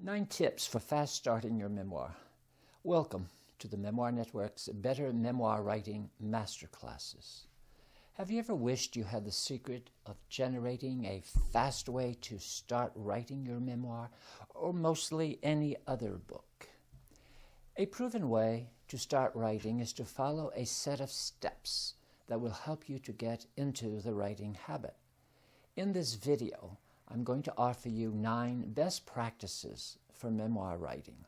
9 tips for fast starting your memoir. Welcome to the Memoir Network's Better Memoir Writing Masterclasses. Have you ever wished you had the secret of generating a fast way to start writing your memoir, or mostly any other book? A proven way to start writing is to follow a set of steps that will help you to get into the writing habit. In this video, I'm going to offer you 9 best practices for memoir writing.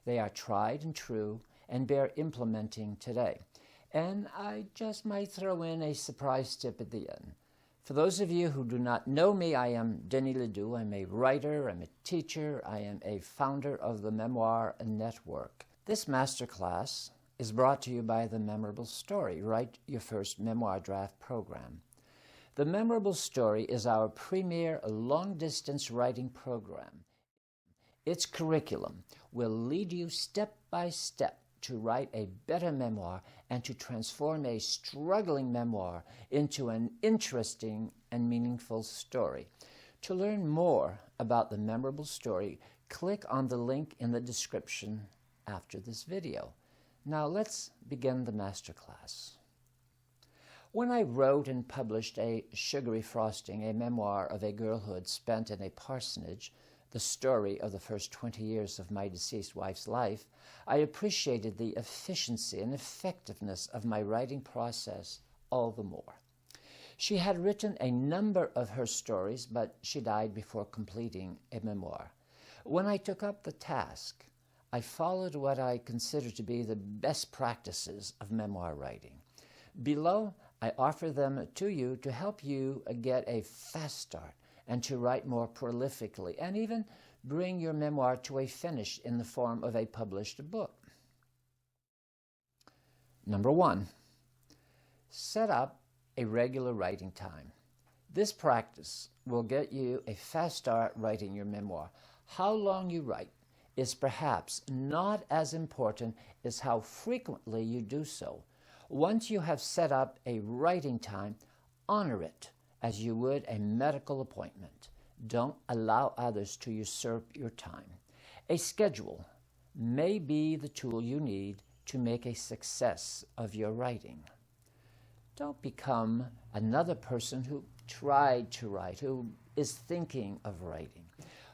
They are tried and true and bear implementing today. And I just might throw in a surprise tip at the end. For those of you who do not know me, I am Denis Ledoux. I'm a writer, I'm a teacher, I am a founder of the Memoir Network. This masterclass is brought to you by the Memorable Story, Write Your First Memoir Draft program. The Memorable Story is our premier long-distance writing program. Its curriculum will lead you step by step to write a better memoir and to transform a struggling memoir into an interesting and meaningful story. To learn more about the Memorable Story, click on the link in the description after this video. Now let's begin the masterclass. When I wrote and published A Sugary Frosting, a memoir of a girlhood spent in a parsonage, the story of the first 20 years of my deceased wife's life, I appreciated the efficiency and effectiveness of my writing process all the more. She had written a number of her stories, but she died before completing a memoir. When I took up the task, I followed what I consider to be the best practices of memoir writing. Below, I offer them to you to help you get a fast start and to write more prolifically and even bring your memoir to a finish in the form of a published book. Number 1, set up a regular writing time. This practice will get you a fast start writing your memoir. How long you write is perhaps not as important as how frequently you do so. Once you have set up a writing time, honor it as you would a medical appointment. Don't allow others to usurp your time. A schedule may be the tool you need to make a success of your writing. Don't become another person who tried to write, who is thinking of writing.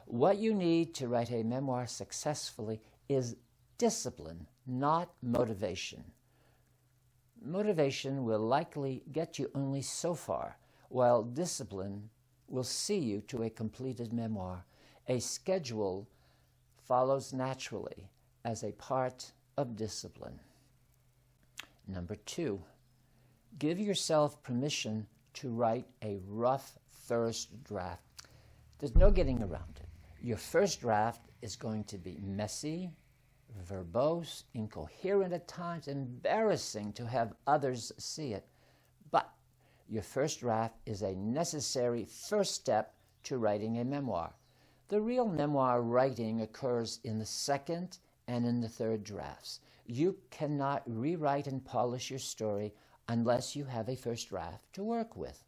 What you need to write a memoir successfully is discipline, not motivation. Motivation will likely get you only so far, while discipline will see you to a completed memoir. A schedule follows naturally as a part of discipline. Number 2, give yourself permission to write a rough first draft. There's no getting around it. Your first draft is going to be messy, verbose, incoherent at times, embarrassing to have others see it. But your first draft is a necessary first step to writing a memoir. The real memoir writing occurs in the second and in the third drafts. You cannot rewrite and polish your story unless you have a first draft to work with.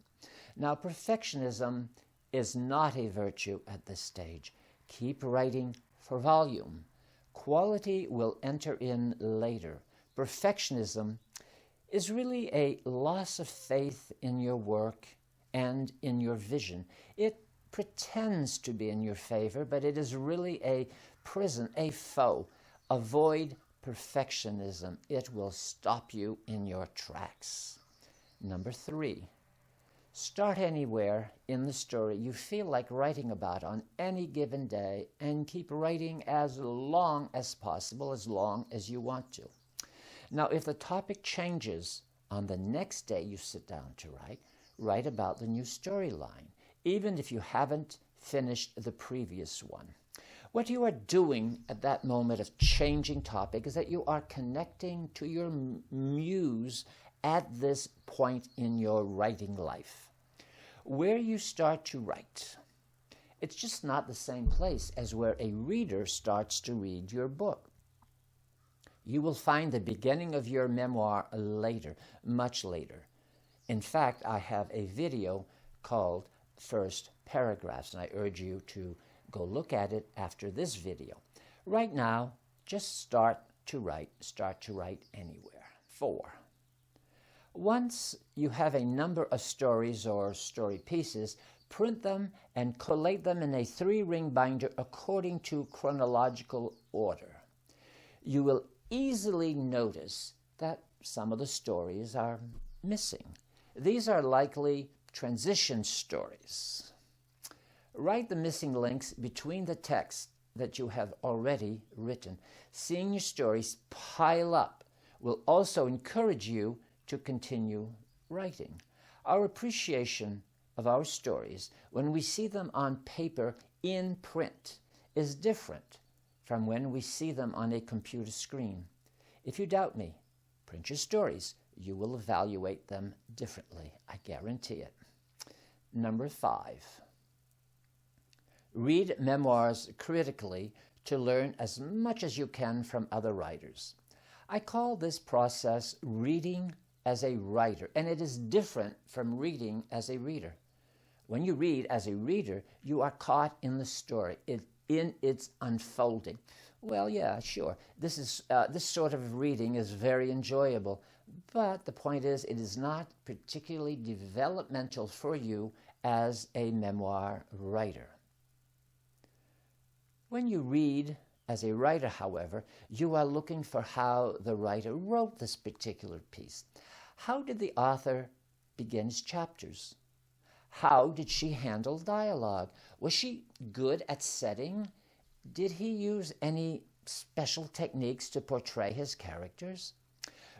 Now, perfectionism is not a virtue at this stage. Keep writing for volume. Quality will enter in later. Perfectionism is really a loss of faith in your work and in your vision. It pretends to be in your favor, but it is really a prison, a foe. Avoid perfectionism. It will stop you in your tracks. Number 3, start anywhere in the story you feel like writing about on any given day and keep writing as long as possible, as long as you want to. Now, if the topic changes on the next day you sit down to write about the new storyline, even if you haven't finished the previous one. What you are doing at that moment of changing topic is that you are connecting to your muse at this point in your writing life. Where you start to write, it's just not the same place as where a reader starts to read your book. You will find the beginning of your memoir later, much later. In fact, I have a video called First Paragraphs, and I urge you to Go look at it after this video. Right now, just start to write anywhere. 4. Once you have a number of stories or story pieces, print them and collate them in a 3-ring binder according to chronological order. You will easily notice that some of the stories are missing. These are likely transition stories. Write the missing links between the text that you have already written. Seeing your stories pile up will also encourage you to continue writing. Our appreciation of our stories, when we see them on paper in print, is different from when we see them on a computer screen. If you doubt me, print your stories. You will evaluate them differently. I guarantee it. Number 5. Read memoirs critically to learn as much as you can from other writers. I call this process reading as a writer, and it is different from reading as a reader. When you read as a reader, you are caught in the story, in its unfolding. Well, yeah, sure. This sort of reading is very enjoyable, but the point is it is not particularly developmental for you as a memoir writer. When you read as a writer, however, you are looking for how the writer wrote this particular piece. How did the author begin his chapters? How did she handle dialogue? Was she good at setting? Did he use any special techniques to portray his characters?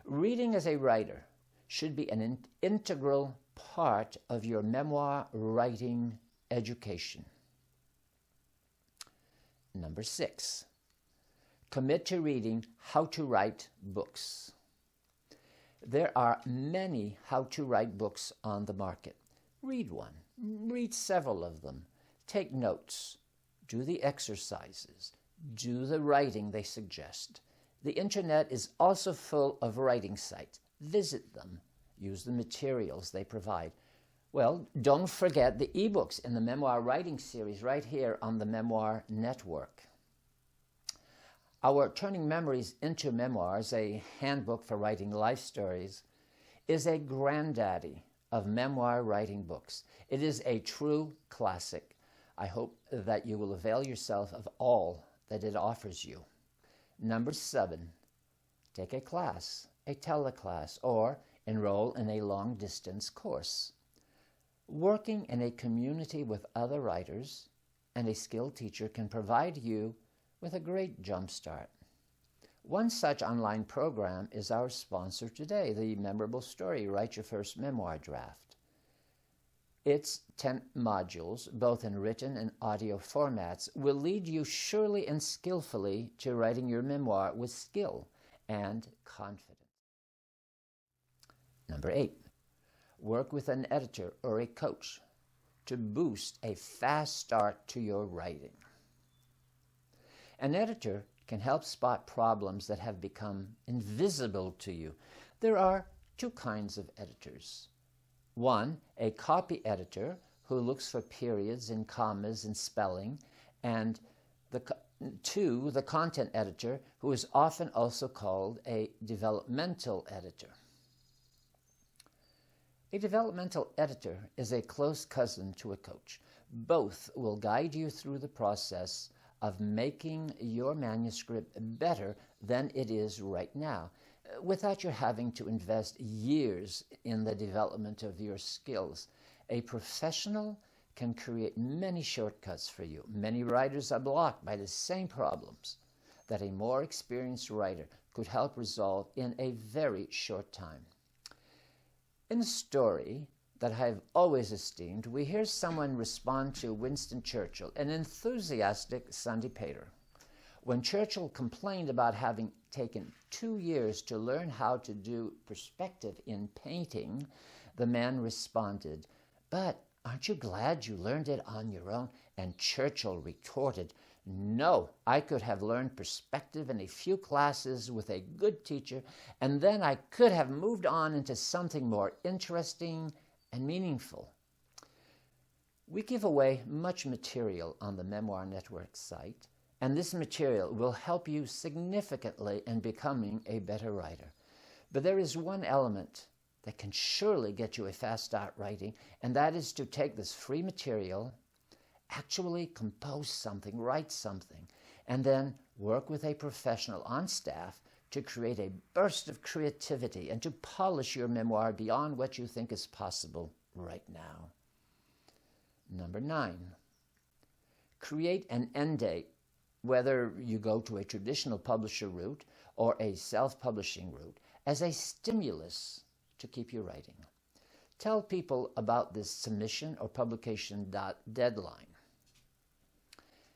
Reading as a writer should be an integral part of your memoir writing education. Number 6, commit to reading how to write books. There are many how-to-write books on the market. Read one. Read several of them. Take notes. Do the exercises. Do the writing they suggest. The internet is also full of writing sites. Visit them. Use the materials they provide. Well, don't forget the ebooks in the Memoir Writing Series right here on the Memoir Network. Our Turning Memories into Memoirs, a handbook for writing life stories, is a granddaddy of memoir writing books. It is a true classic. I hope that you will avail yourself of all that it offers you. Number 7, take a class, a tele-class, or enroll in a long-distance course. Working in a community with other writers and a skilled teacher can provide you with a great jumpstart. One such online program is our sponsor today, the Memorable Story, Write Your First Memoir Draft. Its 10 modules, both in written and audio formats, will lead you surely and skillfully to writing your memoir with skill and confidence. Number 8, work with an editor or a coach to boost a fast start to your writing. An editor can help spot problems that have become invisible to you. There are 2 kinds of editors. 1, a copy editor who looks for periods and commas and spelling, and 2, the content editor, who is often also called a developmental editor. A developmental editor is a close cousin to a coach. Both will guide you through the process of making your manuscript better than it is right now, without you having to invest years in the development of your skills. A professional can create many shortcuts for you. Many writers are blocked by the same problems that a more experienced writer could help resolve in a very short time. In a story that I have always esteemed, we hear someone respond to Winston Churchill, an enthusiastic Sunday painter. When Churchill complained about having taken 2 years to learn how to do perspective in painting, the man responded, "But aren't you glad you learned it on your own?" And Churchill retorted, "No, I could have learned perspective in a few classes with a good teacher, and then I could have moved on into something more interesting and meaningful." We give away much material on the Memoir Network site, and this material will help you significantly in becoming a better writer. But there is one element that can surely get you a fast start writing, and that is to take this free material, actually compose something, write something, and then work with a professional on staff to create a burst of creativity and to polish your memoir beyond what you think is possible right now. Number 9, create an end date, whether you go to a traditional publisher route or a self-publishing route, as a stimulus to keep you writing. Tell people about this submission or publication deadline.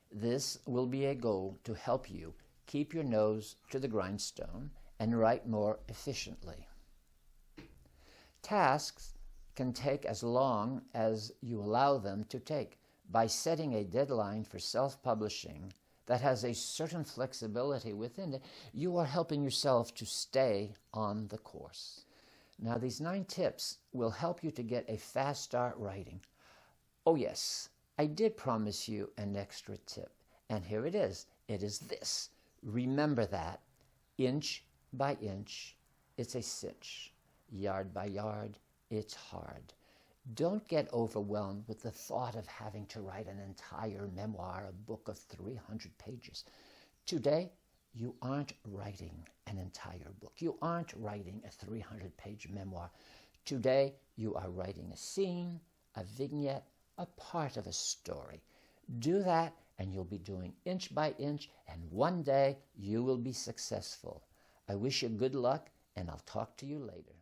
This will be a goal to help you keep your nose to the grindstone and write more efficiently. Tasks can take as long as you allow them to take. By setting a deadline for self-publishing that has a certain flexibility within it, you are helping yourself to stay on the course. Now, these 9 tips will help you to get a fast start writing. Oh yes, I did promise you an extra tip, and here it is. It is this. Remember that inch by inch, it's a cinch. Yard by yard, it's hard. Don't get overwhelmed with the thought of having to write an entire memoir, a book of 300 pages. Today, you aren't writing an entire book. You aren't writing a 300-page memoir. Today, you are writing a scene, a vignette, a part of a story. Do that, and you'll be doing inch by inch, and one day you will be successful. I wish you good luck, and I'll talk to you later.